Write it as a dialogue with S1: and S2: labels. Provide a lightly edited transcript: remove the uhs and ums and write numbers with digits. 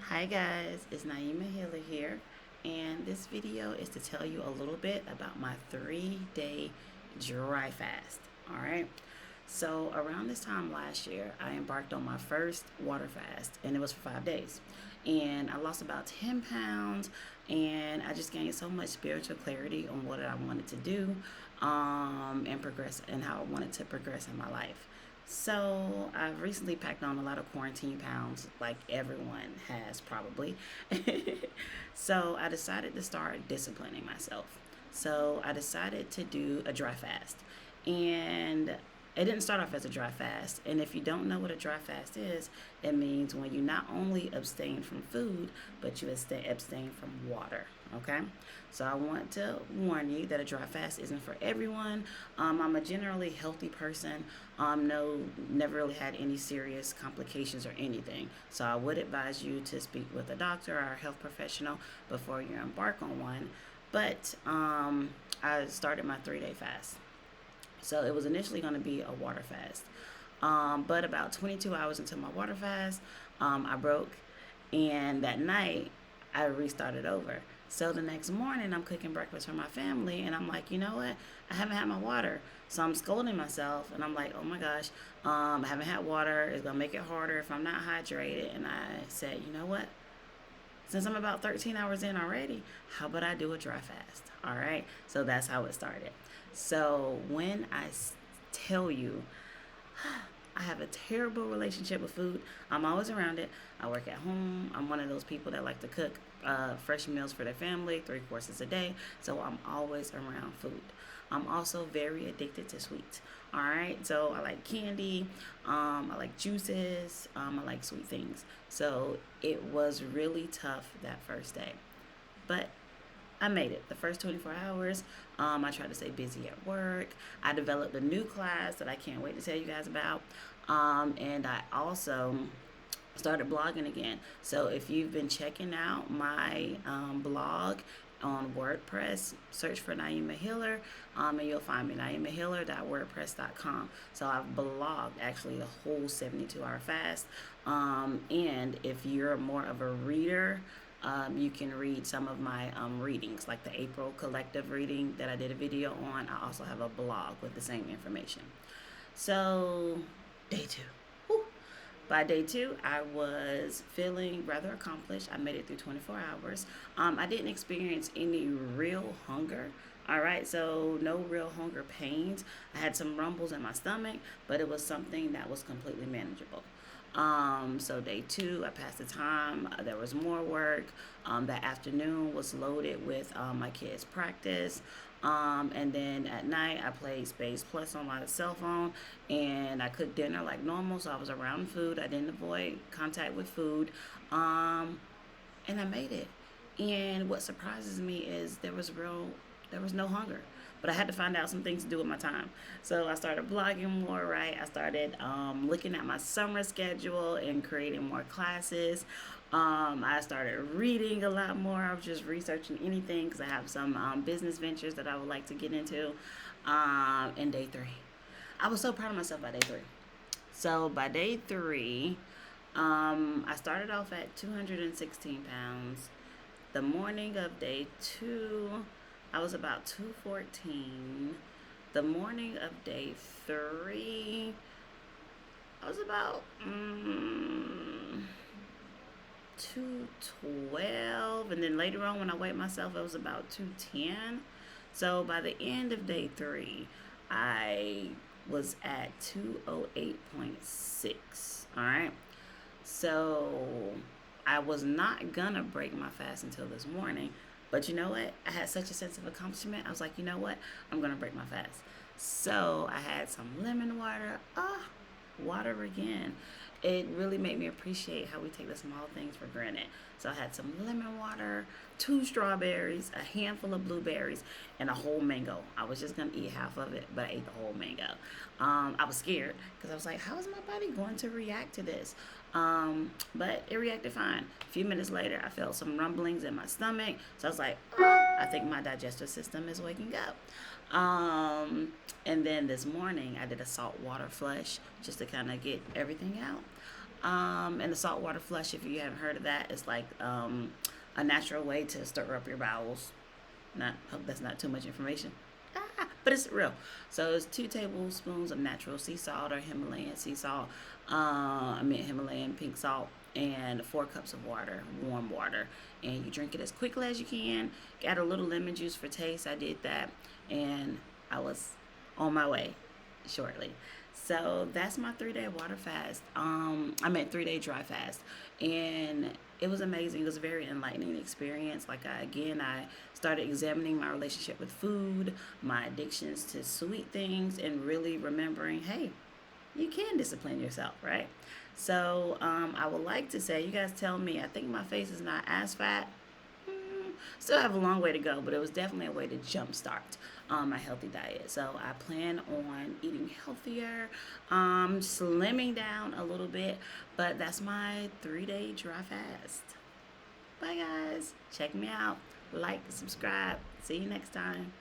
S1: Hi guys, it's Naima Healer here, and this video is to tell you a little bit about my 3-day dry fast. Alright, so around this time last year, I embarked on my first water fast, and it was for 5 days. And I lost about 10 pounds, and I just gained so much spiritual clarity on what I wanted to do and progress, and how I wanted to progress in my life. So I've recently packed on a lot of quarantine pounds, like everyone has probably. So I decided to start disciplining myself. So I decided to do a dry fast. And it didn't start off as a dry fast. And if you don't know what a dry fast is, it means when you not only abstain from food, but you abstain from water. Okay? So I want to warn you that a dry fast isn't for everyone. I'm a generally healthy person. No, never really had any serious complications or anything. So I would advise you to speak with a doctor or a health professional before you embark on one. But I started my 3-day fast. So it was initially going to be a water fast. But about 22 hours into my water fast, I broke. And that night, I restarted over. So the next morning, I'm cooking breakfast for my family, and I'm like, you know what? I haven't had my water. So I'm scolding myself, and I'm like, oh my gosh, I haven't had water. It's going to make it harder if I'm not hydrated. And I said, you know what? Since I'm about 13 hours in already, how about I do a dry fast? All right. So that's how it started. So when tell you, I have a terrible relationship with food. I'm always around it. I work at home. I'm one of those people that like to cook fresh meals for their family, 3 courses a day. So I'm always around food. I'm also very addicted to sweets. All right, so I like candy. I like juices. I like sweet things. So it was really tough that first day, but I made it. The first 24 hours, I tried to stay busy at work. I developed a new class that I can't wait to tell you guys about. And I also started blogging again. So if you've been checking out my blog on WordPress, search for Naima Healer, and you'll find me, naimahealer.wordpress.com. So I've blogged actually the whole 72-hour fast. And if you're more of a reader, you can read some of my readings, like the April collective reading that I did a video on. I also have a blog with the same information. So, day two. Whew. By day two, I was feeling rather accomplished. I made it through 24 hours. I didn't experience any real hunger. All right, so no real hunger pains. I had some rumbles in my stomach, but it was something that was completely manageable. So day two, I passed the time. There was more work. That afternoon was loaded with my kids' practice. And then at night, I played Space Plus on my cell phone, and I cooked dinner like normal. So I was around food. I didn't avoid contact with food, and I made it. And what surprises me is there was no hunger. But I had to find out some things to do with my time. So I started blogging more, right? I started looking at my summer schedule and creating more classes. I started reading a lot more. I was just researching anything because I have some business ventures that I would like to get into. And day three, I was so proud of myself by day three. So by day three, I started off at 216 pounds. The morning of day two, I was about 214. The morning of day three, I was about 212. And then later on, when I weighed myself, it was about 210. So by the end of day three, I was at 208.6. All right. So I was not gonna break my fast until this morning. But you know what? I had such a sense of accomplishment. I was like, you know what? I'm going to break my fast. So I had some lemon water. Water again. It really made me appreciate how we take the small things for granted. So I had some lemon water, 2 strawberries, a handful of blueberries, and a whole mango. I was just going to eat half of it, but I ate the whole mango. I was scared because I was like, how is my body going to react to this? But it reacted fine. A few minutes later, I felt some rumblings in my stomach. So I was like, I think my digestive system is waking up. And then this morning, I did a salt water flush just to kind of get everything out. And the saltwater flush, if you haven't heard of that, is like a natural way to stir up your bowels. Not hope that's not too much information, but it's real. So it's 2 tablespoons of natural sea salt or Himalayan sea salt. Himalayan pink salt, and 4 cups of water, warm water, and you drink it as quickly as you can. Add a little lemon juice for taste. I did that, and I was on my way shortly. So that's my 3 day water fast. 3 day dry fast, and it was amazing. It was a very enlightening experience. I started examining my relationship with food, my addictions to sweet things, and really remembering, hey, you can discipline yourself, right? So I would like to say, you guys tell me. I think my face is not as fat. Still have a long way to go, but it was definitely a way to jumpstart my healthy diet. So I plan on eating healthier, slimming down a little bit, but that's my 3 day dry fast. Bye, guys. Check me out. Like, subscribe. See you next time.